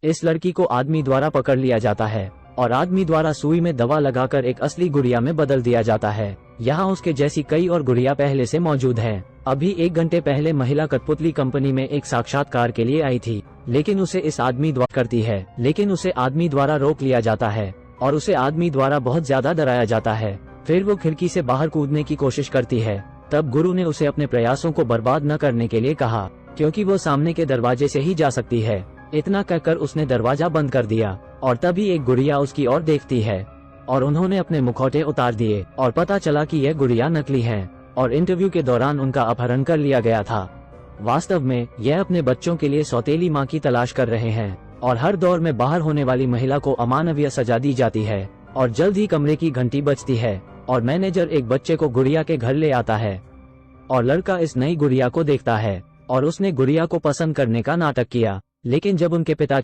इस लड़की को आदमी द्वारा पकड़ लिया जाता है और आदमी द्वारा सुई में दवा लगाकर एक असली गुड़िया में बदल दिया जाता है। यहाँ उसके जैसी कई और गुड़िया पहले से मौजूद हैं। अभी 1 घंटे पहले महिला कठपुतली कंपनी में एक साक्षात्कार के लिए आई थी, लेकिन उसे आदमी द्वारा रोक लिया जाता है और उसे आदमी द्वारा बहुत ज्यादा डराया जाता है। फिर वो खिड़की से बाहर कूदने की कोशिश करती है। तब गुरु ने उसे अपने प्रयासों को बर्बाद न करने के लिए कहा, क्योंकि वो सामने के दरवाजे से ही जा सकती है। इतना कहकर उसने दरवाजा बंद कर दिया और तभी एक गुड़िया उसकी ओर देखती है और उन्होंने अपने मुखौटे उतार दिए और पता चला कि यह गुड़िया नकली है और इंटरव्यू के दौरान उनका अपहरण कर लिया गया था। वास्तव में यह अपने बच्चों के लिए सौतेली मां की तलाश कर रहे हैं और हर दौर में बाहर होने वाली महिला को अमानवीय सजा दी जाती है। और जल्द ही कमरे की घंटी बजती है और मैनेजर एक बच्चे को गुड़िया के घर ले आता है और लड़का इस नई गुड़िया को देखता है और उसने गुड़िया को पसंद करने का नाटक किया। लेकिन जब उनके पिता